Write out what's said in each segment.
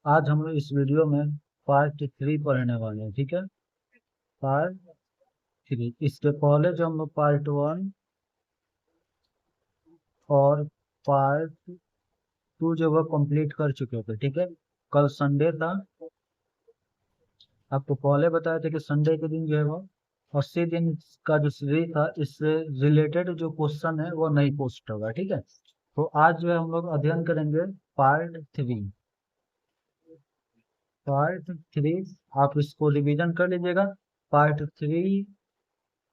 आज हम लोग इस वीडियो में पार्ट 3 पढ़ने वाले हैं। ठीक है, पार्ट 3। इसके पहले जो हम लोग पार्ट 1 और पार्ट 2 जो वो कंप्लीट कर चुके थे। ठीक है, कल संडे था। आपको पहले बताया था कि संडे के दिन जो है वो 80 दिन का जो सीरीज था, इससे रिलेटेड जो क्वेश्चन है वो नहीं पोस्ट होगा। ठीक है, तो आज जो है हम लोग अध्ययन करेंगे पार्ट 3। पार्ट 3 आप इसको रिवीजन कर लीजिएगा। पार्ट 3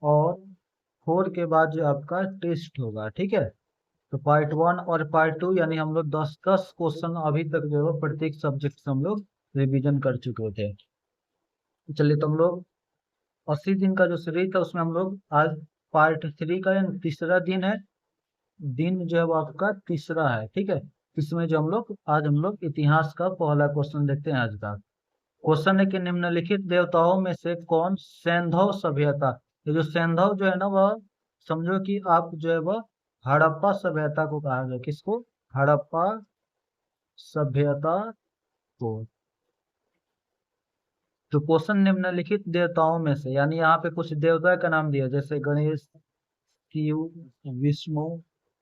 और 4 के बाद जो आपका टेस्ट होगा। ठीक है, तो पार्ट 1 और पार्ट 2 यानी हम लोग 10-10 क्वेश्चन अभी तक जो है प्रत्येक सब्जेक्ट से हम लोग रिवीजन कर चुके थे। चलिए, तो हम लोग 80 दिन का जो सीरीज था उसमें हम लोग आज पार्ट 3 का यानी तीसरा दिन है। दिन जो है वो आपका तीसरा है। ठीक है, इसमें जो आज हम लोग इतिहास का पहला क्वेश्चन देखते हैं। आज का क्वेश्चन है कि निम्नलिखित देवताओं में से कौन सैंधव सभ्यता, ये जो सैंधव जो है ना वह समझो कि आप जो है वह हड़प्पा सभ्यता को कहा गया। किसको? हड़प्पा सभ्यता को। तो क्वेश्चन निम्नलिखित देवताओं में से, यानी यहाँ पे कुछ देवता का नाम दिया, जैसे गणेश, शिव, विष्णु,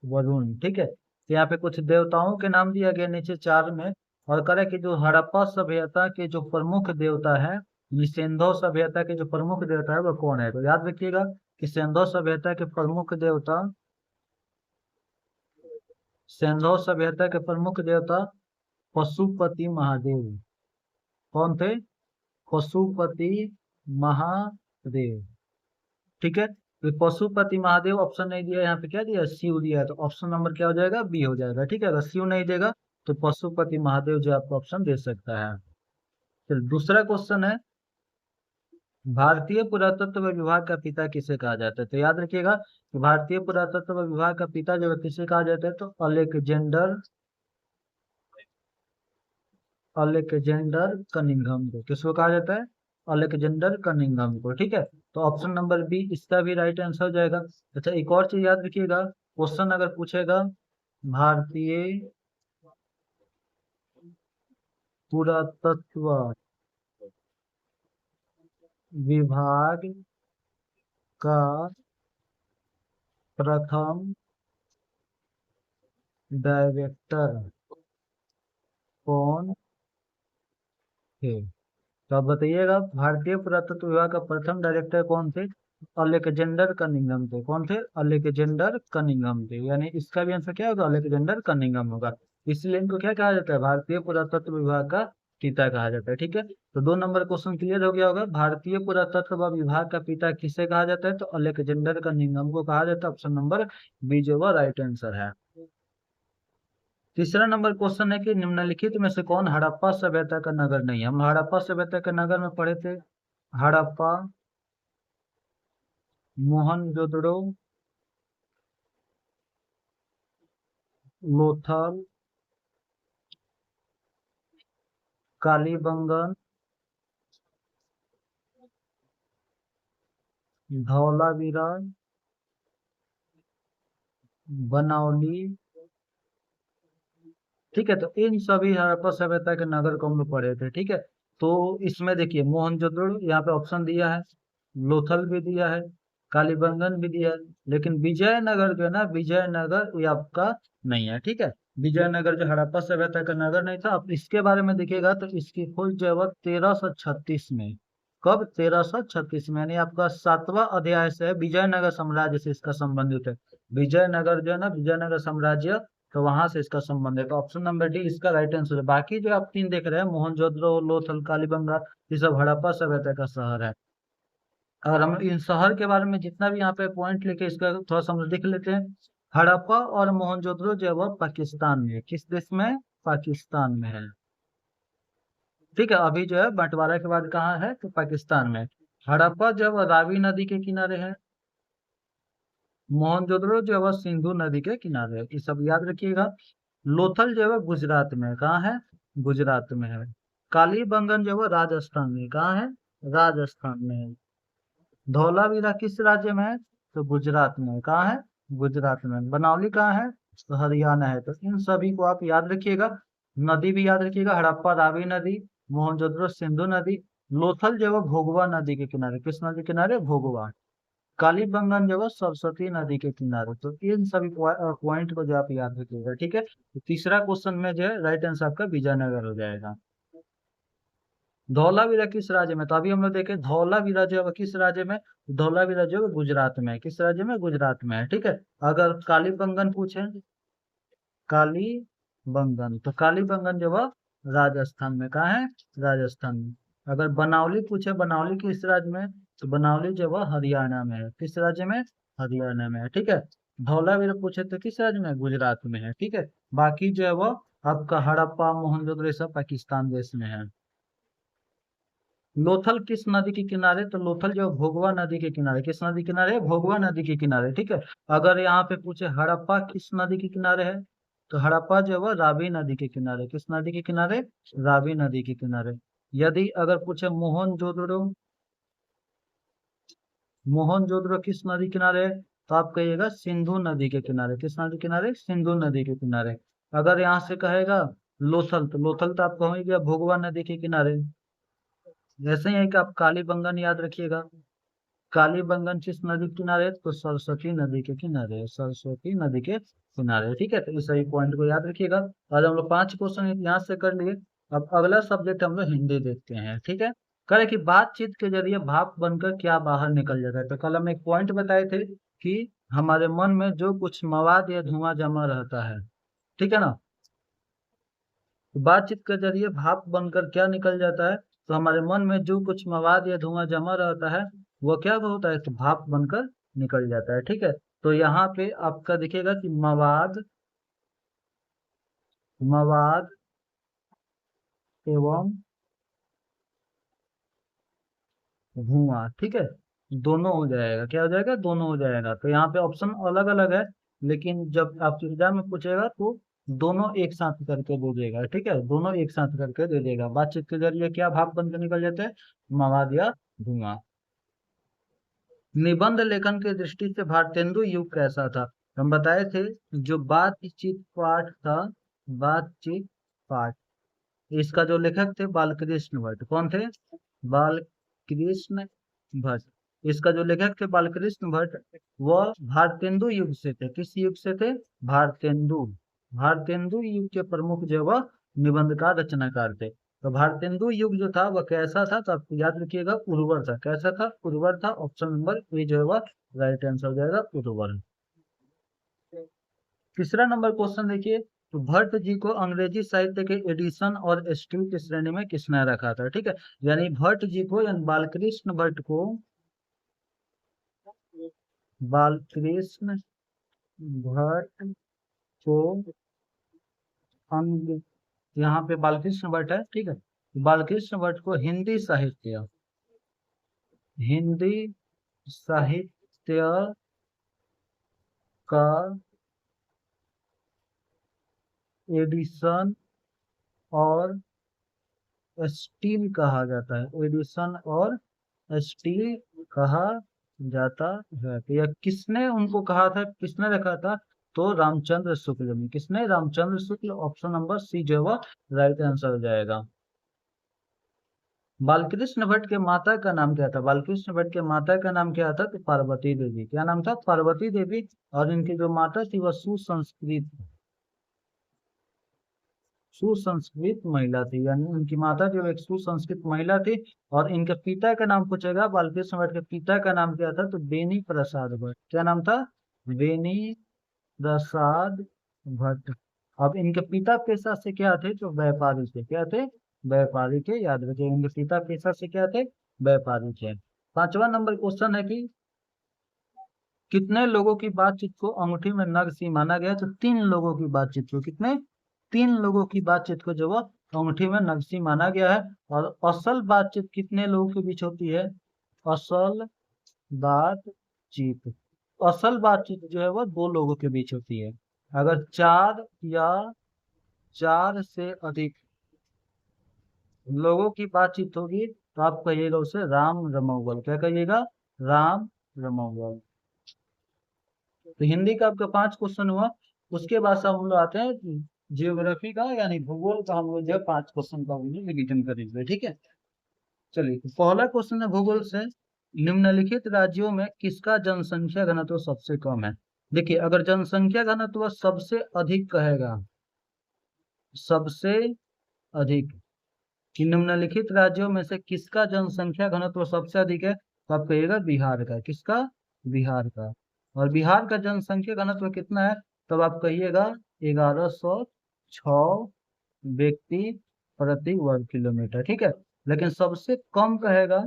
वरुण। ठीक है, तो यहाँ पे कुछ देवताओं के नाम दिया गया नीचे चार में। और कह रहा है कि जो हड़प्पा सभ्यता के जो प्रमुख देवता है, ये सिंधु सभ्यता के जो प्रमुख देवता है वो कौन है। तो याद रखिएगा कि सिंधु सभ्यता के प्रमुख देवता, सिंधु सभ्यता के प्रमुख देवता पशुपति महादेव। कौन थे? पशुपति महादेव। ठीक है, तो पशुपति महादेव ऑप्शन नहीं दिया, यहाँ पे क्या दिया? शिव दिया। तो ऑप्शन नंबर क्या हो जाएगा? बी हो जाएगा। ठीक है, अगर शिव नहीं देगा तो पशुपति महादेव जो आपको ऑप्शन दे सकता है। फिर दूसरा क्वेश्चन है, भारतीय पुरातत्व विभाग का पिता किसे कहा जाता है। तो याद रखिएगा कि भारतीय पुरातत्व विभाग का पिता जो है किसे कहा जाता है, तो अलेक्जेंडर, अलेक्जेंडर कनिंघम को। किसको कहा जाता है? अलेक्जेंडर कनिंघम को। ठीक है, तो ऑप्शन नंबर बी इसका भी राइट आंसर हो जाएगा। अच्छा, एक और चीज याद रखिएगा, क्वेश्चन अगर पूछेगा भारतीय पुरातत्व विभाग का प्रथम डायरेक्टर कौन थे। तो आप बताइएगा, भारतीय पुरातत्व विभाग का प्रथम डायरेक्टर कौन थे? अलेक्जेंडर कनिंघम थे। कौन थे? अलेक्जेंडर कनिंघम थे। यानी इसका भी आंसर क्या होगा? अलेक्जेंडर कनिंघम होगा। इसलिए इनको क्या कहा जाता है? भारतीय पुरातत्व विभाग का पिता कहा जाता है। ठीक है, तो 2 नंबर क्वेश्चन क्लियर हो गया होगा। भारतीय पुरातत्व विभाग का पिता किसे कहा जाता है? तो अलेक्जेंडर कनिंघम को कहा जाता है। ऑप्शन नंबर बी जो है राइट आंसर है। तीसरा नंबर क्वेश्चन है कि निम्नलिखित में से कौन हड़प्पा सभ्यता का नगर नहीं है। हम हड़प्पा सभ्यता के नगर में पढ़े थे, हड़प्पा, मोहनजोदड़ो, लोथल, कालीबंगन, धौलावीरा, बनौली। ठीक है, तो इन सभी हड़प्पा सभ्यता के नगर को हम लोग पढ़े थे। ठीक है, तो इसमें देखिए मोहनजोदड़ो यहाँ पे ऑप्शन दिया है, लोथल भी दिया है, कालीबंगन भी दिया है, लेकिन विजयनगर जो है ना, विजयनगर ये आपका नहीं है। ठीक है, विजयनगर जो हड़प्पा सभ्यता का नगर नहीं था। अब इसके बारे में देखिएगा तो इसकी खोज जो है वो 1336 में। कब? 1336 में, यानी आपका 7वां अध्याय से है, विजयनगर साम्राज्य से इसका संबंधित है। विजयनगर जो है ना, विजयनगर साम्राज्य, तो वहां से इसका संबंध है। तो ऑप्शन नंबर डी इसका राइट आंसर है। बाकी जो आप तीन देख रहे हैं, मोहनजोदड़ो, लोथल, कालीबंगा, ये सब हड़प्पा सभ्यता का शहर है। और हम इन शहर के बारे में जितना भी यहाँ पे पॉइंट लेके इसका थोड़ा सा हम देख लेते हैं। हड़प्पा और मोहनजोदड़ो जो है वह पाकिस्तान में है। किस देश में? पाकिस्तान में है। ठीक है, अभी जो है बंटवारा के बाद कहाँ है? तो पाकिस्तान में। हड़प्पा जो है वह रावी नदी के किनारे है, मोहनजोदड़ो जो है वह सिंधु नदी के किनारे है। ये सब याद रखिएगा। लोथल जो है वह गुजरात में है। कहाँ है? गुजरात में है। कालीबंगन जो है वह राजस्थान में। कहाँ है? राजस्थान में है। धौलावीरा किस राज्य में है? तो गुजरात में है। कहाँ है? गुजरात में। बनौली कहाँ है? तो हरियाणा है। तो इन सभी को आप याद रखिएगा। नदी भी याद रखिएगा, हड़प्पा रावी नदी, मोहनजोदड़ो सिंधु नदी, लोथल जो है भोगवा नदी के किनारे, किस नदी के किनारे, भोगवा। कालीबंगन जो है सरस्वती नदी के किनारे। तो इन सभी पॉइंट को जो आप याद रखिएगा, ठीक है। तो तीसरा क्वेश्चन में जो है राइट आंसर आपका विजयनगर हो जाएगा। धौलावीरा किस राज्य में, तो अभी हम लोग देखे धौलावीरा जो है किस राज्य में, धौलावीरा जो है गुजरात में है, किस राज्य में, गुजरात में है, ठीक है। अगर कालीबंगन पूछे, कालीबंगन, तो कालीबंगन जो है राजस्थान में, कहाँ है, राजस्थान में। अगर बनावली पूछे, बनावली किस राज्य में, तो बनावली जो है हरियाणा में है, किस राज्य में, हरियाणा में है, ठीक है। धौलावीरा पूछे तो किस राज्य में, गुजरात में है, ठीक है। बाकी जो है वो आपका हड़प्पा मोहनजोदड़ो ये सब पाकिस्तान देश में है। लोथल किस नदी के किनारे, तो लोथल जो भोगवा नदी के किनारे, किस नदी के किनारे, भोगवा नदी के किनारे, ठीक है। अगर यहाँ पे पूछे हड़प्पा किस नदी के किनारे है, तो हड़प्पा जो है रावी नदी के किनारे, किस नदी के किनारे, रावी नदी के किनारे। यदि अगर पूछे मोहनजोदड़ो, मोहनजोदड़ो किस नदी किनारे है, तो आप कहिएगा सिंधु नदी के किनारे, किस नदी के किनारे, सिंधु नदी के किनारे। अगर यहाँ से कहेगा लोथल, तो लोथल तो आप कहोगे भोगवा नदी के किनारे। जैसे ही है कि आप कालीबंगन याद रखिएगा, कालीबंगन किस नदी के किनारे है, तो सरस्वती नदी के किनारे है, सरस्वती नदी के किनारे, ठीक है। तो इस सही पॉइंट को याद रखिएगा। आज हम लोग 5 क्वेश्चन यहाँ से कर लिए। अब अगला सब्जेक्ट हम लोग हिंदी देखते हैं, ठीक है। कह कि बातचीत के जरिए भाप बनकर क्या बाहर निकल जाता है। तो कल हम एक पॉइंट बताए थे कि हमारे मन में जो कुछ मवाद या धुआं जमा रहता है, ठीक है ना, तो बातचीत के जरिए भाप बनकर क्या निकल जाता है, तो हमारे मन में जो कुछ मवाद या धुआं जमा रहता है वो क्या होता है, तो भाप बनकर निकल जाता है, ठीक है। तो यहाँ पे आपका दिखेगा कि मवाद, मवाद एवं धुआं, ठीक है, दोनों हो जाएगा, क्या हो जाएगा, दोनों हो जाएगा। तो यहाँ पे ऑप्शन अलग अलग है, लेकिन जब आपके एग्जाम में पूछेगा तो दोनों एक साथ करके दे देगा, ठीक है, दोनों एक साथ करके दे देगा। बातचीत के जरिए क्या भाप बनकर निकल जाते हैं, मवाद या धुआं। निबंध लेखन की दृष्टि से भारतेंदु युग कैसा था, हम बताए थे जो बातचीत पाठ था, बातचीत पाठ, इसका जो लेखक थे बालकृष्ण भट्ट, कौन थे, बालकृष्ण भट्ट। इसका जो लेखक थे बालकृष्ण भट्ट, वह भारतेंदु युग से थे, किस युग से थे, भारतेंदु, भारतेंदु युग के प्रमुख जो वह निबंधकार रचनाकार थे। तो भारतेंदु युग जो था वह कैसा था, तो आप याद रखिएगा उर्वर था, कैसा था, उर्वर था। ऑप्शन नंबर ए जो है वह राइट आंसर हो जाएगा, उर्वर। तीसरा नंबर क्वेश्चन देखिए, तो भट्ट जी को अंग्रेजी साहित्य के एडिशन और स्टील की श्रेणी में किसने रखा था, ठीक है। यानी भट्ट जी को, यानी बालकृष्ण भट्ट को, बालकृष्ण भट्ट को अंग, यहाँ पे बालकृष्ण भट्ट है, ठीक है। बालकृष्ण भट्ट को हिंदी साहित्य, हिंदी साहित्य का एडिशन और स्टील कहा जाता है, एडिशन और स्टील कहा जाता है। तो यह किसने उनको कहा था, किसने रखा था, तो रामचंद्र शुक्ल ने, किसने, Ramchandra Shukla. Option number C जो है राइट आंसर हो जाएगा। बालकृष्ण भट्ट के माता का नाम क्या था, बालकृष्ण भट्ट के माता का नाम क्या था, तो पार्वती देवी, क्या नाम था, पार्वती देवी। और इनकी जो माता थी वह सुसंस्कृत, सुसंस्कृत महिला थी, यानी उनकी माता जो एक सुसंस्कृत महिला थी। और इनके पिता का नाम पूछेगा, बालकृष्ण भट्ट के पिता का नाम क्या था, तो बेनी प्रसाद भट्ट, क्या नाम था, बेनी प्रसाद भट्ट। अब इनके पिता पेशा से क्या थे, तो व्यापारी थे, क्या थे, व्यापारी थे, याद रखिए इनके पिता पेशा से क्या थे, व्यापारी थे। पांचवा नंबर क्वेश्चन है कि कितने लोगों की बातचीत को अंगूठी में नग सी माना गया, तो 3 लोगों की बातचीत को, कितने, 3 लोगों की बातचीत को जो वो अंगूठी में नगसी माना गया है। और असल बातचीत कितने लोगों के बीच होती है, असल बातचीत, असल बातचीत जो है वो 2 लोगों के बीच होती है। अगर 4 या 4 से अधिक लोगों की बातचीत होगी तो आप कहिएगा उसे राम रमौगल, क्या कहिएगा, राम रमौगल। तो हिंदी का आपका 5 क्वेश्चन हुआ। उसके बाद से हम लोग आते हैं जियोग्राफी का यानी भूगोल का हम लोग जो है 5 क्वेश्चन का रिवीजन करेंगे, ठीक है। चलिए, तो पहला क्वेश्चन है भूगोल से, निम्नलिखित राज्यों में किसका जनसंख्या घनत्व सबसे कम है। देखिए, अगर जनसंख्या घनत्व सबसे अधिक कहेगा, सबसे अधिक, कि निम्नलिखित राज्यों में से किसका जनसंख्या घनत्व सबसे अधिक है, तो आप कहिएगा बिहार का। किसका? बिहार का। और बिहार का जनसंख्या घनत्व कितना है, तब आप कहिएगा 1106 व्यक्ति प्रति वर्ग किलोमीटर, ठीक है। लेकिन सबसे कम कहेगा,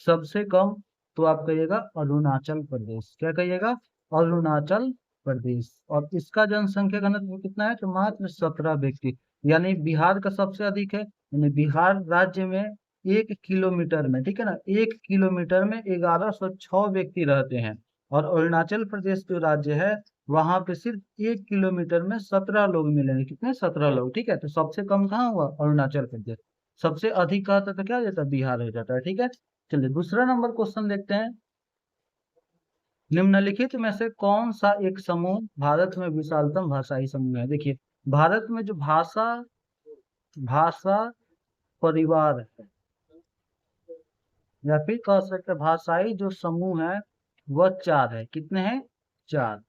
सबसे कम, तो आप कहिएगा अरुणाचल प्रदेश। क्या कहिएगा? अरुणाचल प्रदेश। और इसका जनसंख्या घनत्व कितना है, तो मात्र 17 व्यक्ति। यानी बिहार का सबसे अधिक है, यानी बिहार राज्य में 1 किलोमीटर में, ठीक है ना, 1 किलोमीटर में 1106 व्यक्ति रहते हैं। और अरुणाचल प्रदेश जो राज्य है, वहां पे सिर्फ 1 किलोमीटर में 17 लोग मिलेंगे। कितने? 17 लोग, ठीक है। तो सबसे कम कहाँ हुआ? अरुणाचल प्रदेश। सबसे अधिक कहा था तो क्या हो जाता है? बिहार हो जाता है, ठीक है। चलिए, दूसरा नंबर क्वेश्चन देखते हैं। निम्नलिखित में से कौन सा एक समूह भारत में विशालतम भाषाई समूह है। देखिए, भारत में जो भाषा भाषा परिवार है, या फिर कह सकते हैं भाषाई जो समूह है, वह 4 है। कितने हैं? 4।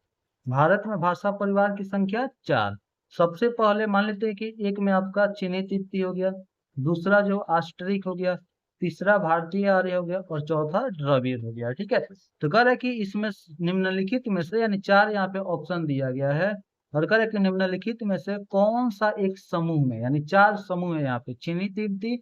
भारत में भाषा परिवार की संख्या 4। सबसे पहले मान लेते हैं कि एक में आपका चीनी तिब्बती हो गया, दूसरा जो ऑस्ट्रिक हो गया, तीसरा भारतीय आर्य हो गया, और चौथा द्रविड़ हो गया, ठीक है। तो कह रहा है कि इसमें निम्नलिखित में से, यानी 4 यहाँ पे ऑप्शन दिया गया है, और कह रहा है कि निम्नलिखित में से कौन सा एक समूह में, यानी 4 समूह है यहाँ पे, चीनी तिब्बती,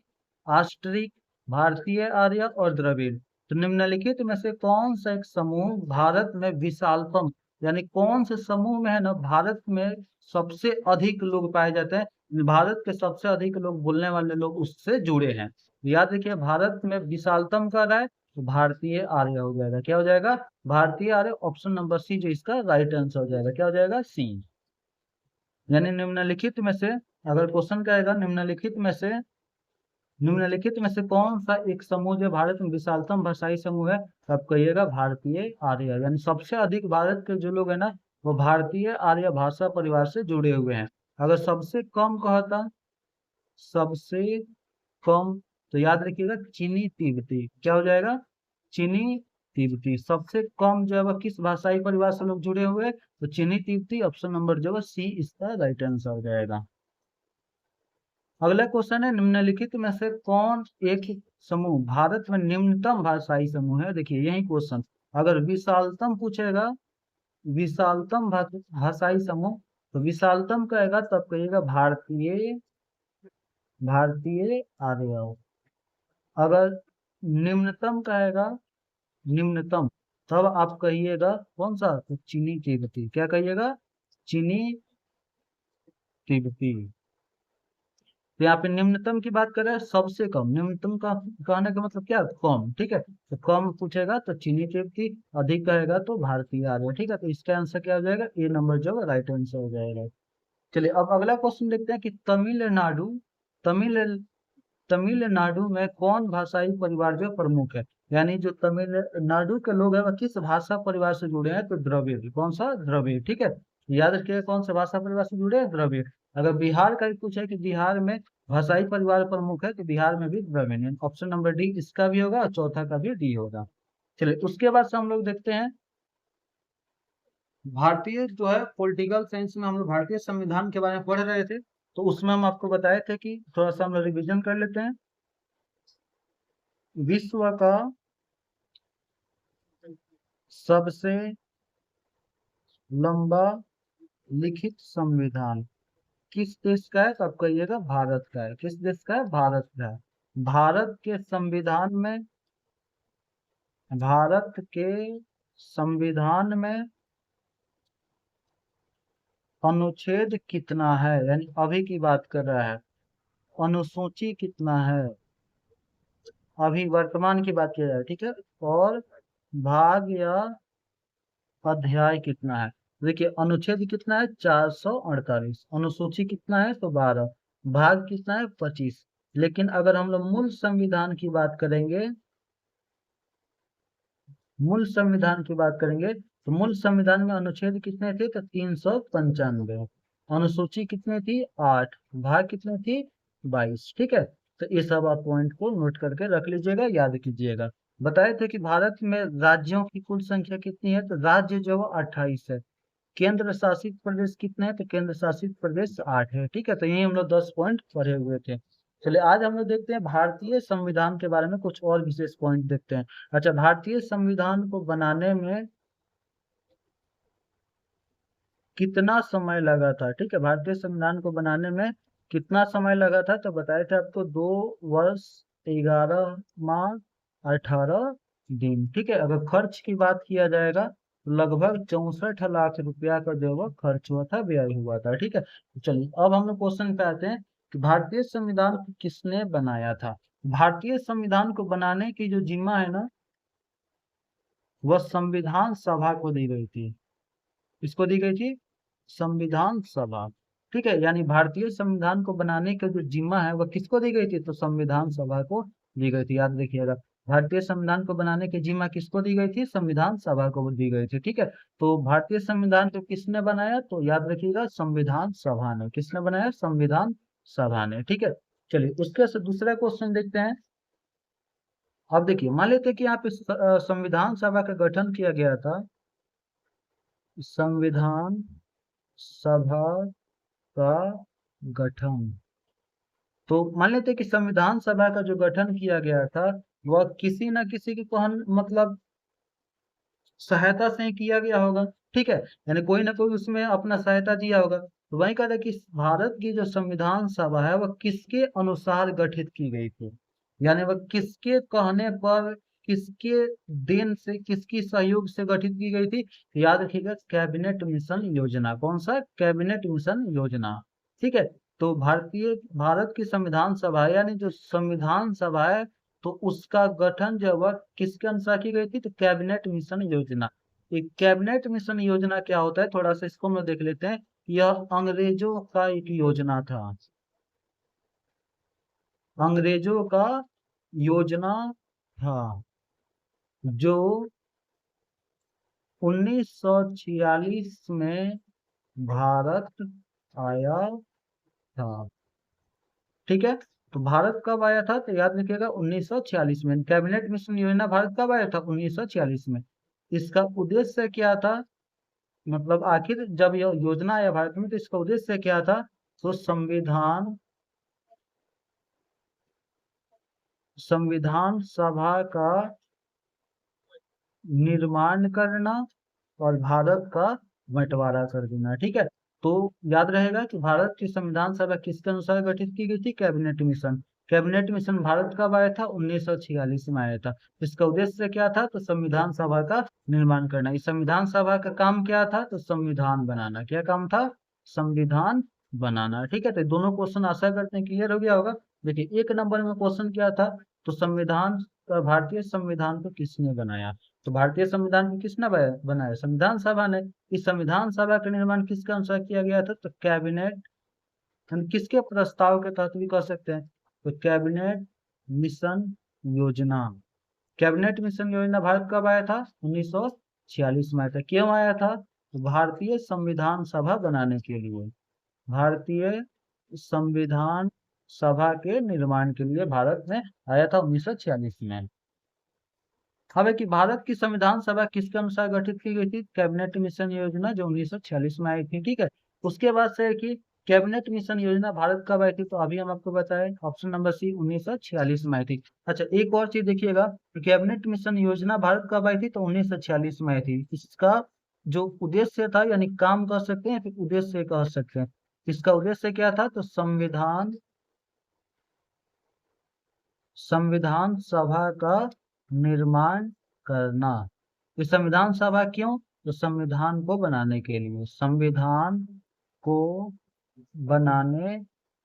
ऑस्ट्रिक, भारतीय आर्य और द्रविड़। तो निम्नलिखित में से कौन सा एक समूह भारत में विशालतम, यानी कौन से समूह में है ना, भारत में सबसे अधिक लोग पाए जाते हैं, भारत के सबसे अधिक लोग बोलने वाले लोग उससे जुड़े हैं। याद रखिए, भारत में विशालतम का रहा है, तो भारतीय आर्य हो जाएगा। क्या हो जाएगा? भारतीय आर्य। ऑप्शन नंबर सी जो इसका राइट आंसर हो जाएगा। क्या हो जाएगा? सी। यानी निम्नलिखित में से, अगर क्वेश्चन कहेगा निम्नलिखित में से कौन सा एक समूह जो भारत में विशालतम भाषाई समूह है, तब कहिएगा भारतीय आर्य। यानी सबसे अधिक भारत के जो लोग हैं ना, वो भारतीय आर्य भाषा परिवार से जुड़े हुए हैं। अगर सबसे कम कहता, सबसे कम, तो याद रखिएगा चीनी तिब्बती। क्या हो जाएगा? चीनी तिब्बती। सबसे कम जो है वह किस भाषाई परिवार से लोग जुड़े हुए हैं, तो चीनी तिब्बती। ऑप्शन नंबर जो है सी इसका राइट आंसर हो जाएगा। अगला क्वेश्चन है, निम्नलिखित में से कौन एक समूह भारत में निम्नतम भाषाई समूह है। देखिए, यही क्वेश्चन, अगर विशालतम पूछेगा, विशालतम भाषाई समूह, तो विशालतम कहेगा तब कहिएगा भारतीय, भारतीय आर्य। अगर निम्नतम कहेगा, निम्नतम, तब आप कहिएगा कौन सा, तो चीनी तिब्बती। क्या कहिएगा? चीनी तिब्बती। तो यहाँ पे निम्नतम की बात कर रहे हैं, सबसे कम। निम्नतम का कहने का मतलब क्या? कम, ठीक है। तो कम पूछेगा तो चीनी तिब्बती, अधिक कहेगा तो भारतीय आर्य, ठीक है। तो इसका आंसर क्या हो जाएगा? ए नंबर जो है राइट आंसर हो जाएगा। चलिए, अब अगला क्वेश्चन देखते हैं कि तमिलनाडु, तमिल तमिलनाडु में कौन भाषाई परिवार जो प्रमुख है। यानी जो तमिलनाडु के लोग हैं वह किस भाषा परिवार से जुड़े हैं, तो द्रविड़। कौन सा? द्रविड़, ठीक है। याद रखिए, कौन से भाषा परिवार से जुड़े हैं? द्रविड़। अगर बिहार का भी पूछे कि बिहार में भाषाई परिवार प्रमुख है, तो बिहार में भी द्रविड़। ऑप्शन नंबर डी इसका भी होगा, और चौथा का भी डी होगा। चलिए, उसके बाद से हम लोग देखते हैं भारतीय जो है पॉलिटिकल साइंस में, हम लोग भारतीय संविधान के बारे में पढ़ रहे थे, तो उसमें हम आपको बताए थे कि थोड़ा सा हम लोग रिविजन कर लेते हैं। विश्व का सबसे लंबा लिखित संविधान किस देश का है, तो आप कहिएगा भारत का है। किस देश का है? भारत का है। भारत के संविधान में, भारत के संविधान में अनुच्छेद कितना है, यानी अभी की बात कर रहा है, अनुसूची कितना है, अभी वर्तमान की बात की जाए, ठीक है। और भाग या अध्याय कितना है। देखिए, अनुच्छेद कितना है? 448। अनुसूची कितना है? तो 12। भाग कितना है? 25। लेकिन अगर हम लोग मूल संविधान की बात करेंगे, मूल संविधान की बात करेंगे, तो मूल संविधान में अनुच्छेद कितने थे? तो 395। अनुसूची कितनी थी? 8। भाग कितने थी? 22। ठीक है, तो ये सब आप पॉइंट को नोट करके रख लीजिएगा, याद कीजिएगा। बताए थे कि भारत में राज्यों की कुल संख्या कितनी है? तो राज्य जो है 28 है। केंद्र शासित प्रदेश कितने हैं? तो केंद्र शासित प्रदेश 8 है। ठीक है, तो यही हम लोग 10 पॉइंट पढ़े हुए थे। चलिए आज हम लोग देखते हैं भारतीय संविधान के बारे में कुछ और विशेष पॉइंट देखते हैं। अच्छा, भारतीय संविधान को बनाने में कितना समय लगा था? ठीक है, भारतीय संविधान को बनाने में कितना समय लगा था? तो बताए थे आपको 2 वर्ष 11 माह 18 दिन। ठीक है, अगर खर्च की बात किया जाएगा तो लगभग 64 लाख रुपया का जो है खर्च हुआ था, व्यय हुआ था। ठीक है, तो चलिए अब हम लोग क्वेश्चन पे आते हैं कि भारतीय संविधान को किसने बनाया था। भारतीय संविधान को बनाने की जो जिम्मा है ना, वह संविधान सभा को दी गई थी। किसको दी गई थी? संविधान सभा। ठीक है, यानी भारतीय संविधान को बनाने का जो जिम्मा है वह किसको दी गई थी? तो संविधान सभा को दी गई थी। याद रखिएगा, भारतीय संविधान को बनाने की जिम्मा किसको दी गई थी? संविधान सभा को दी गई थी। ठीक है, तो भारतीय संविधान को किसने बनाया? तो याद रखिएगा, संविधान सभा ने। किसने बनाया? संविधान सभा ने। ठीक है, चलिए उसके से दूसरा क्वेश्चन देखते हैं। अब देखिए, मान लेते हैं कि यहाँ पे संविधान सभा का गठन किया गया था। संविधान सभा का गठन, तो मान लेते हैं कि संविधान सभा का जो गठन किया गया था वह किसी न किसी की कहन मतलब सहायता से ही किया गया होगा। ठीक है, यानी कोई ना कोई उसमें अपना सहायता दिया होगा। तो वही कहता है कि भारत की जो संविधान सभा है वह किसके अनुसार गठित की गई थी, यानी वह किसके कहने पर, किसके देन से, किसकी सहयोग से गठित की गई थी? तो याद रखिएगा, कैबिनेट मिशन योजना। कौन सा? कैबिनेट मिशन योजना। ठीक है, तो भारत की संविधान सभा यानी जो संविधान सभा है, तो उसका गठन जो वह किसके अनुसार की गई थी? तो कैबिनेट मिशन योजना। एक कैबिनेट मिशन योजना क्या होता है, थोड़ा सा इसको हम लोग देख लेते हैं। यह अंग्रेजों का एक योजना था। अंग्रेजों का योजना था जो 1946 में भारत आया था। ठीक है, तो भारत कब आया था? तो याद रखिएगा 1946 में। कैबिनेट मिशन योजना भारत कब आया था? 1946 में। इसका उद्देश्य क्या था? मतलब आखिर जब यह योजना आया भारत में तो इसका उद्देश्य क्या था? तो संविधान सभा का निर्माण करना और भारत का बंटवारा कर देना। ठीक है, तो याद रहेगा कि भारत की संविधान सभा किसके अनुसार गठित की गई थी? Cabinet mission. Cabinet mission Bharat कब आया था? 1946 में आया था। इसका उद्देश्य क्या था? तो संविधान सभा का निर्माण करना। इस संविधान सभा का काम क्या था? तो संविधान बनाना। क्या काम था? संविधान बनाना। ठीक है, तो दोनों क्वेश्चन आशा करते हैं क्लियर हो गया होगा। देखिए, एक नंबर में क्वेश्चन क्या था? तो संविधान, भारतीय संविधान को किसने बनाया? तो भारतीय संविधान को किसने बनाया? संविधान सभा ने। इस संविधान सभा का निर्माण किसके अनुसार किया गया था? तो कैबिनेट, हम किसके प्रस्ताव के तहत भी कह सकते हैं? तो कैबिनेट मिशन योजना। कैबिनेट मिशन योजना भारत कब आया था? 1946 में आया था। क्यों आया था? तो भारतीय संविधान सभा बनाने के लिए। भारतीय संविधान सभा के निर्माण के लिए भारत में आया था 1946 में। अब है कि भारत की संविधान सभा किसके अनुसार गठित की गई थी? कैबिनेट मिशन योजना जो 1946 में आई थी। ठीक है, उसके बाद से है कि कैबिनेट मिशन योजना भारत कब आई थी? तो अभी हम आपको बताएं, ऑप्शन नंबर सी 1946 में आई थी। अच्छा, एक और चीज देखिएगा, कैबिनेट मिशन योजना भारत कब आई थी? तो 1946 में आई थी। इसका जो उद्देश्य था, यानी काम कह सकते हैं, फिर उद्देश्य कह सकते हैं। इसका उद्देश्य क्या था? तो संविधान सभा का निर्माण करना। ये संविधान सभा क्यों? तो संविधान को बनाने के लिए। संविधान को बनाने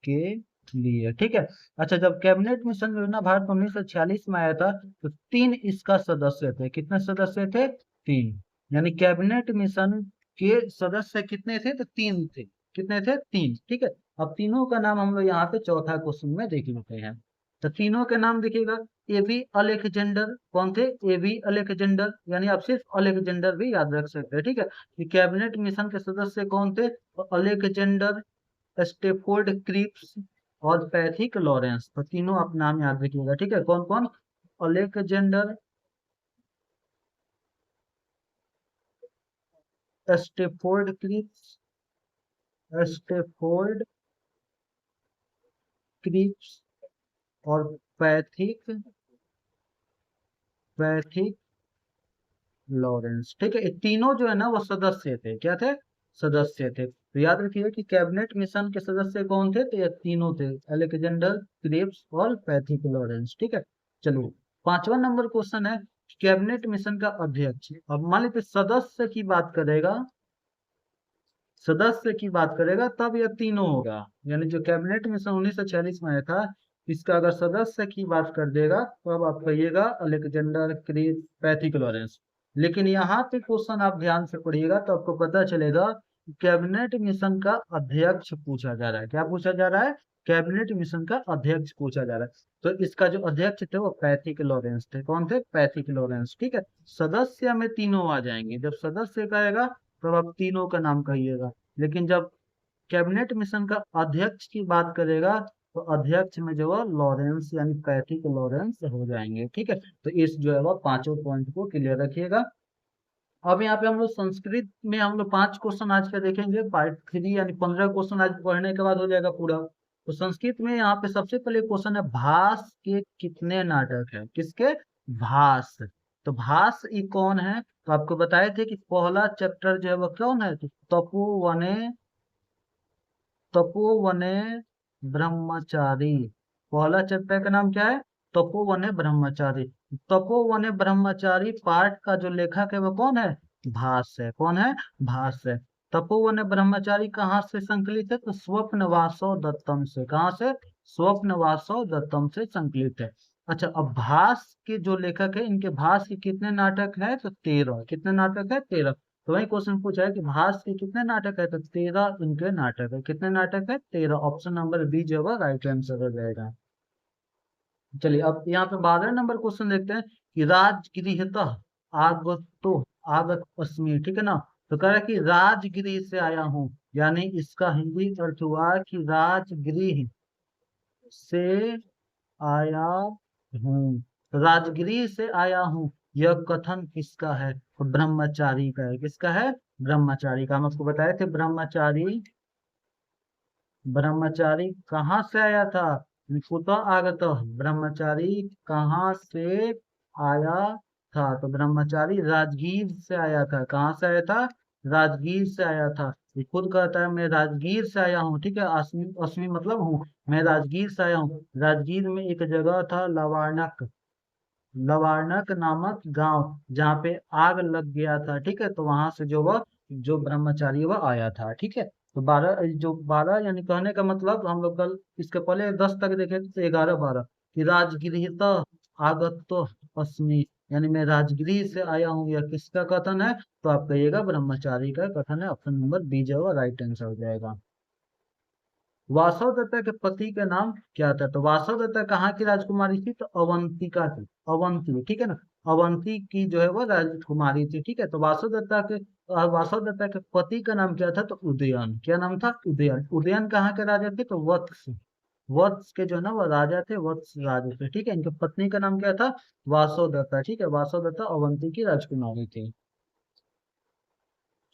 के लिए। ठीक है, अच्छा, जब कैबिनेट मिशन योजना भारत में 1946 में आया था तो 3 इसका सदस्य थे। कितने सदस्य थे? 3। यानी कैबिनेट मिशन के सदस्य कितने थे? तो 3 थे। कितने थे? 3। ठीक है, अब तीनों का नाम हम लोग यहाँ पे चौथा क्वेश्चन में देख लेते हैं। तो तीनों के नाम देखिएगा, एबी अलेक्जेंडर। कौन थे? एबी अलेक्जेंडर, यानी आप सिर्फ अलेक्जेंडर भी याद रख सकते हैं, ठीक है। कि कैबिनेट मिशन के सदस्य कौन थे? तो अलेक्जेंडर, स्टेफोर्ड क्रिप्स और पैथिक लॉरेंस। तो तीनों आप नाम याद रखिएगा, ठीक है। कौन कौन? Alexander, Stafford Cripps, Stafford Cripps और पैथिक पैथिक लॉरेंस, ठीक है। ये तीनों जो है ना वो सदस्य थे। क्या थे? सदस्य थे। तो याद रखिए कि कैबिनेट मिशन के सदस्य कौन थे? तो ये तीनों थे, अलेक्जेंडर, क्रिप्स और पैथिक लॉरेंस, ठीक है। चलो, 5वां नंबर क्वेश्चन है, कैबिनेट मिशन का अध्यक्ष। अब मान लीजिए सदस्य की बात करेगा, सदस्य की बात करेगा तब यह तीनों होगा। यानी जो कैबिनेट मिशन 1946 में आया था, इसका अगर सदस्य की बात कर देगा तो अब आप कहिएगा अलेक्जेंडर, क्रिप्स, पैथिक लॉरेंस। लेकिन यहाँ पे क्वेश्चन आप ध्यान से पढ़िएगा तो आपको पता चलेगा कि कैबिनेट मिशन का अध्यक्ष पूछा जा रहा है। क्या पूछा जा रहा है? कैबिनेट मिशन का अध्यक्ष पूछा जा रहा है। तो इसका जो अध्यक्ष थे वो पैथिक लॉरेंस थे। कौन थे? पैथिक लॉरेंस, ठीक है। सदस्य में तीनों आ जाएंगे। जब सदस्य कहेगा तो आप तीनों का नाम कहिएगा। लेकिन जब कैबिनेट मिशन का अध्यक्ष की बात करेगा तो अध्यक्ष में जो है लॉरेंस यानी पैथिक लॉरेंस हो जाएंगे, ठीक है। तो इस जो है वो पांचों पॉइंट को क्लियर रखिएगा। अब यहाँ पे हम लोग संस्कृत में हम लोग 5 क्वेश्चन आज के देखेंगे, पार्ट 3, यानी 15 क्वेश्चन आज पढ़ने के बाद हो जाएगा पूरा। तो संस्कृत में यहाँ पे सबसे पहले क्वेश्चन है, भास के कितने नाटक है? किसके? भास। तो भास ये कौन है? तो आपको बताए थे कि पहला चैप्टर जो है वो कौन है? तो तपोवने, तपोवने ब्रह्मचारी। पहला चैप्टर का नाम क्या है? तपोवने ब्रह्मचारी। तपोवने ब्रह्मचारी पाठ का जो लेखक है वो कौन है? भास है। कौन है? भास है। तपोवन ब्रह्मचारी कहाँ से संकलित है? तो स्वप्न वासव दत्तम से। कहाँ से? स्वप्न वासव दत्तम से संकलित है। अच्छा, अब भास के जो लेखक है, इनके भास के कितने नाटक है? तो 13। कितने नाटक है? 13। तो वही क्वेश्चन पूछा है कि भास के कितने नाटक है? तो 13 इनके नाटक है। कितने नाटक है? 13। ऑप्शन नंबर बी जो है राइट आंसर हो जाएगा। चलिए, अब यहाँ पे 12 नंबर क्वेश्चन देखते हैं कि राजगृहतः आगतो आगत अस्मि, ठीक है ना। तो कह रहा है कि राजगृह से आया हूँ, यानी इसका हिंदी अर्थ हुआ कि राजगृह से आया हूँ। तो राजगृह से आया हूँ, यह कथन किसका है? तो ब्रह्मचारी का है। किसका है? ब्रह्मचारी का। हम आपको बताए थे ब्रह्मचारी, ब्रह्मचारी कहाँ से आया था? कुतः आगत। ब्रह्मचारी कहाँ से आया था? तो ब्रह्मचारी राजगीर से आया था। कहाँ से आया था? राजगीर से आया था। ये खुद कहता है मैं राजगीर से आया हूँ, ठीक है। अस्मी, अस्मी मतलब हूँ, मैं राजगीर से आया हूँ। राजगीर में एक जगह था लवाणक, लवाणक नामक गांव, जहाँ पे आग लग गया था, ठीक है। तो वहां से जो वह जो ब्रह्मचारी वह आया था, ठीक है। तो 12, जो 12 यानी कहने का मतलब हम लोग कल इसके पहले 10 तक देखे थे, तो 11 12 कि राजगृहित आगत अस्मि, यानी मैं राजगृह से आया हूँ, यह किसका कथन है? तो आप कहिएगा ब्रह्मचारी का कथन है। ऑप्शन नंबर बी जो है राइट आंसर हो जाएगा। वासवदत्ता के पति का नाम क्या था? तो वासवदत्ता कहाँ की राजकुमारी थी? तो अवंतिका की। अवंती, ठीक है ना। अवंती की जो है वो राजकुमारी थी, ठीक है। तो वासवदत्ता के पति का नाम क्या था? तो उदयन। क्या नाम था? उदयन। उदयन कहाँ के राजा थे? तो वत्स, वत्स के जो है ना वो राजा थे, वत्स राजा थे, ठीक है। इनके पत्नी का नाम क्या था? वासवदत्ता, ठीक है। वासवदत्ता अवंती की राजकुमारी थी।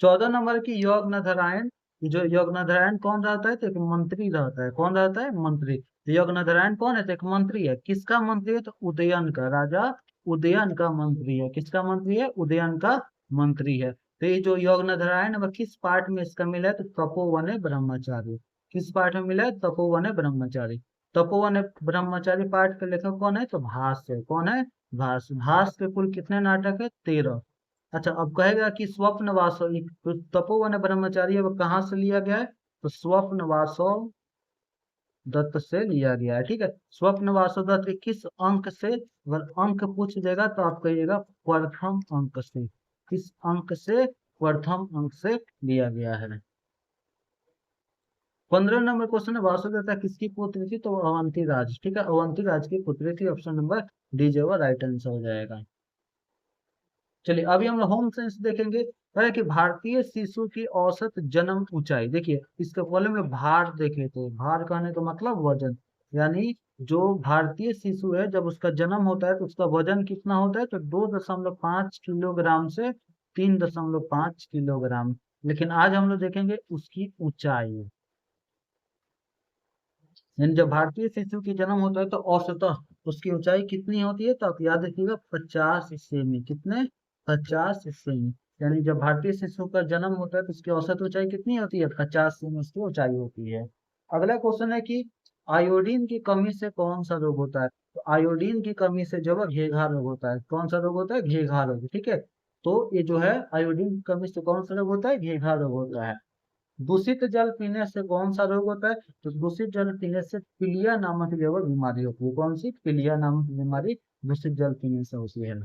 14 नंबर की यज्ञनारायण। जो यज्ञनारायण कौन रहता है? तो एक मंत्री रहता है। कौन रहता है? मंत्री। तो यज्ञनारायण कौन है? तो एक मंत्री है। किसका मंत्री है? तो उदयन का, राजा उदयन का मंत्री है। किसका मंत्री है? उदयन का मंत्री है। तो ये जो यज्ञनारायण है वह किस पाठ में इसका मिला है? तो तपोवने ब्रह्मचारी। किस पाठ में मिला है? तपोवने ब्रह्मचारी। तपोवन ब्रह्मचारी पाठ का लेखक कौन है? तो भास है। कौन है? भास। भास के कुल कितने नाटक है? 13। अच्छा, अब कहेगा कि स्वप्न वासव, तो तपोवन ब्रह्मचारी है वो कहाँ से लिया गया है? तो स्वप्न वासव दत्त से लिया गया है, ठीक है। स्वप्न वासव दत्त किस अंक से? अगर अंक पूछ देगा तो आप कहिएगा प्रथम अंक से। किस अंक से? प्रथम अंक से लिया गया है। 15 नंबर क्वेश्चन है, वासुदेवता किसकी पुत्री थी? तो अवंती राज, ठीक है, अवंती राज की पुत्री थी। ऑप्शन नंबर डी जो है राइट आंसर हो जाएगा। चलिए अभी हम लोग होम साइंस देखेंगे। है कि भारतीय शिशु की औसत जन्म ऊंचाई, देखिए इसके पहले में भार देखे थे, भार कहने का मतलब वजन, यानी जो भारतीय शिशु है जब उसका जन्म होता है तो उसका वजन कितना होता है? तो 2.5 किलोग्राम से 3.5 किलोग्राम। लेकिन आज हम लोग देखेंगे उसकी ऊंचाई, यानी जब भारतीय शिशु की जन्म होता है तो औसतः उसकी ऊंचाई कितनी होती है? तो आप याद रखिएगा 50 सेमी। कितने? 50 सेमी। यानी जब भारतीय शिशु का जन्म होता है तो उसकी औसत ऊंचाई कितनी होती है? 50 सेमी उसकी ऊंचाई होती है। अगला क्वेश्चन है कि आयोडीन की कमी से कौन सा रोग होता है? तो आयोडीन की कमी से जो है घेघा रोग होता है। कौन सा रोग होता है? घेघा रोग, ठीक है। तो ये जो है आयोडीन की कमी से कौन सा रोग होता है? घेघा रोग होता है। दूषित जल पीने से कौन सा रोग होता है? तो दूषित जल पीने से पीलिया नामक जो है बीमारी होती है। कौन सी? पीलिया नामक बीमारी दूषित जल पीने से होती है।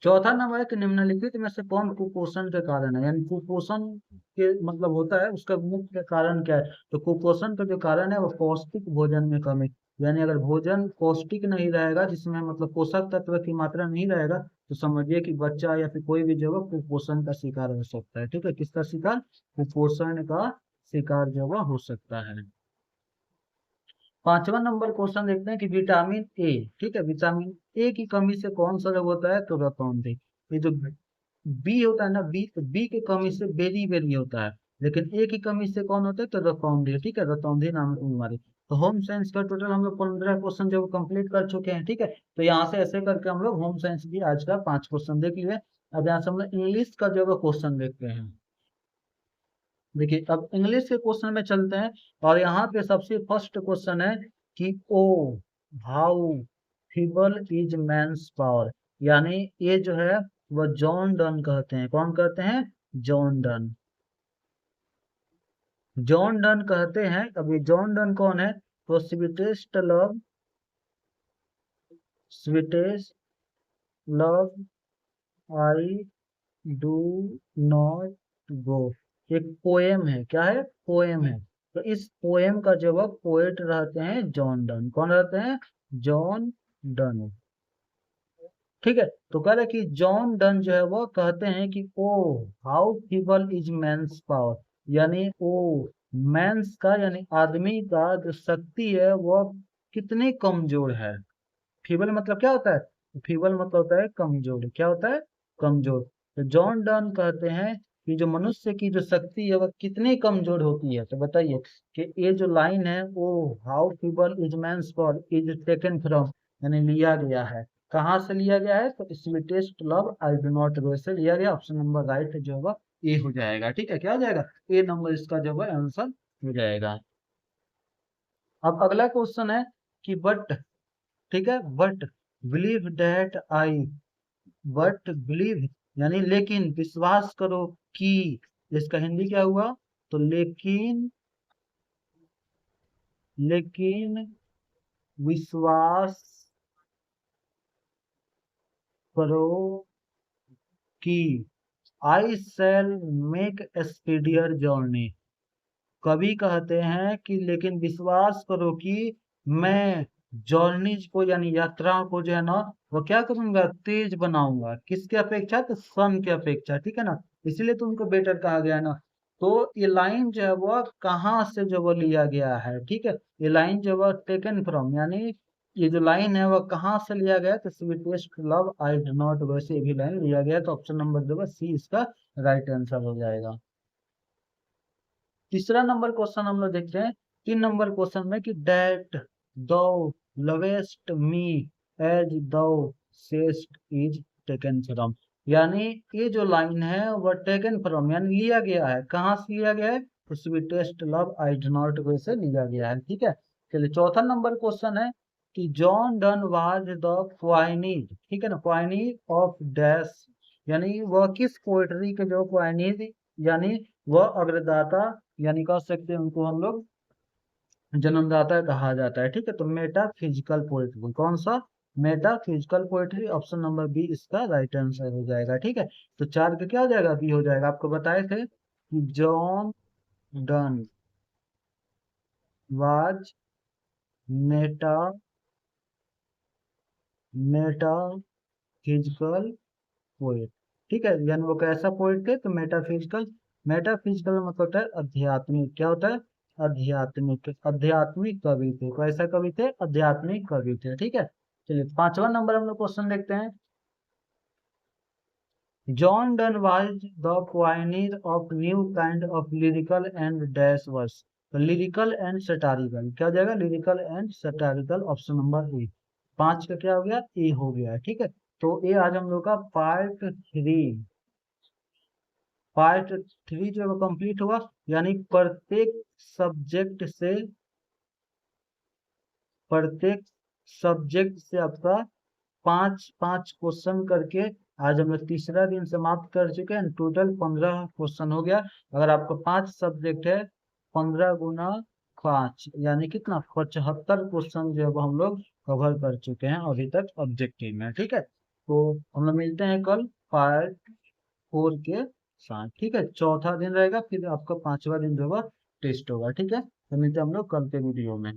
चौथा नंबर है कि निम्नलिखित में से कौन कुपोषण के कारण है? यानी कुपोषण के मतलब होता है उसका मुख्य कारण क्या है? तो कुपोषण का जो कारण है वो पौष्टिक भोजन में कमी। यानी अगर भोजन पौष्टिक नहीं रहेगा, जिसमें मतलब पोषक तत्व की मात्रा नहीं रहेगा, तो समझिए कि बच्चा या फिर कोई भी जो है कुपोषण का शिकार हो सकता है। ठीक है, किसका शिकार? कुपोषण का शिकार जो है हो सकता है। पांचवा नंबर क्वेश्चन देखते हैं कि विटामिन ए, ठीक है, विटामिन ए की कमी से कौन सा रोग होता है? तो रतौंधी। ये जो बी होता है ना, बी, तो बी की कमी से बेरी बेरी होता है, लेकिन ए की कमी से कौन होता है? तो रतौंधी, ठीक है, रतौंधी नामक बीमारी। तो होम साइंस का टोटल हम लोग 15 क्वेश्चन जो कंप्लीट कर चुके हैं, ठीक है। तो यहाँ से ऐसे करके हम लोग होम साइंस की आज का 5 क्वेश्चन देख लिए। अब यहाँ से हम लोग इंग्लिश का जो क्वेश्चन देखते हैं। देखिए अब इंग्लिश के क्वेश्चन में चलते हैं, और यहाँ पे सबसे फर्स्ट क्वेश्चन है कि O how feeble is man's power. यानी ये जो है वह जॉन डन कहते हैं। कौन कहते हैं? John done. जॉन डन कहते हैं। अब ये जॉन डन कौन है? तो sweetest love, sweetest love I do not go, एक पोएम है। क्या है? पोएम है। तो इस पोएम का जो है पोएट रहते हैं जॉन डन। कौन रहते हैं? जॉन डन, ठीक है। तो कह रहे कि जॉन डन जो है वो कहते हैं कि O how feeble is man's power, यानी ओ मैंस का यानी आदमी का जो शक्ति है वो कितनी कमजोर है। फीबल मतलब क्या होता है? फीबल मतलब होता है कमजोर। क्या होता है? कमजोर। तो जॉन डन कहते हैं कि जो मनुष्य की जो शक्ति है वह कितनी कमजोर होती है। तो बताइए कि ये जो लाइन है वो how feeble is man's power is taken from, यानी लिया गया है। कहाँ से लिया गया है? तो sweetest love I do not go से लिया गया। ऑप्शन नंबर राइट जो होगा ए हो जाएगा। ठीक है, क्या हो जाएगा? ए नंबर इसका जो है आंसर हो जाएगा। अब अगला क्वेश्चन है कि बट, ठीक है, but believe date I, but believe यानी लेकिन, विश्वास करो कि, इसका हिंदी क्या हुआ? तो लेकिन, लेकिन विश्वास करो कि आई शैल मेक स्पीडियर जर्नी। कवि कहते हैं कि लेकिन विश्वास करो कि मैं जर्नीज को यानी यात्रा को जो है ना वो क्या करूंगा? तेज बनाऊंगा। किसके अपेक्षा? तो सन के अपेक्षा, ठीक है ना। इसीलिए तुमको बेटर कहा गया है ना। तो ये लाइन जो है वो कहाँ से जो वो लिया गया है? ठीक है, ये लाइन जो है टेकन फ्रॉम, यानी ये जो लाइन है वह कहाँ से लिया गया? तो sweetest love I do not, वैसे भी लाइन लिया गया। तो ऑप्शन नंबर जो है सी इसका राइट आंसर हो जाएगा। तीसरा नंबर क्वेश्चन हम लोग देखते हैं। 3 नंबर क्वेश्चन में कि डेट दो लवेस्ट मी एज दो सेस्ट इज टेकन फ्रॉम, यानी ये जो लाइन है वह टेकन फ्रॉम यानी लिया गया है। कहाँ से लिया गया है? तो sweetest love I do not go से लिया गया है। ठीक है, चलिए चौथा नंबर क्वेश्चन है कि जॉन डन वाज द क्वाइनीज, ठीक है ना, क्वाइनीज ऑफ डैश, यानी वह किस पोएट्री के जो क्वाइनीज, यानी वह अग्रदाता, यानी कह सकते हैं उनको हम लोग जन्मदाता कहा जाता है। ठीक है, तो मेटाफिजिकल पोएट्री, कौन सा? Metaphysical poetry. Option number B इसका राइट आंसर हो जाएगा। ठीक है, तो 4 का क्या हो जाएगा? बी हो जाएगा। आपको बताए थे कि John Donne was Meta metaphysical poet. ठीक है, यानी वो कैसा पोएट थे, तो मेटाफिजिकल। मेटाफिजिकल मतलब होता है आध्यात्मिक, क्या होता है, आध्यात्मिक, आध्यात्मिक कवि थे। कैसा कवि थे, आध्यात्मिक कवि थे। ठीक है, चलिए 5वां नंबर हम लोग क्वेश्चन देखते हैं। John Donne was the pioneer of new kind of lyrical and dash verse. तो लिरिकल एंड सटारिकल क्या हो जाएगा, lyrical and satirical, option number A. 5 का क्या हो गया, ए हो गया है। ठीक है, तो ये आज हम लोग का पार्ट थ्री जो है कंप्लीट हुआ। यानी प्रत्येक सब्जेक्ट से आपका 5-5 क्वेश्चन करके आज हम लोग तीसरा दिन समाप्त कर चुके हैं। टोटल 15 क्वेश्चन हो गया। अगर आपका 5 सब्जेक्ट है, 15 गुना 5 यानी कितना, 75 क्वेश्चन जो है वो हम लोग कवर कर चुके हैं अभी तक ऑब्जेक्टिव में। ठीक है, तो हम लोग मिलते हैं कल पार्ट 4 के साथ। ठीक है, चौथा दिन रहेगा, फिर आपका 5वां दिन जो होगा टेस्ट होगा। ठीक है, तो मिलते हैं हम लोग कल के वीडियो में।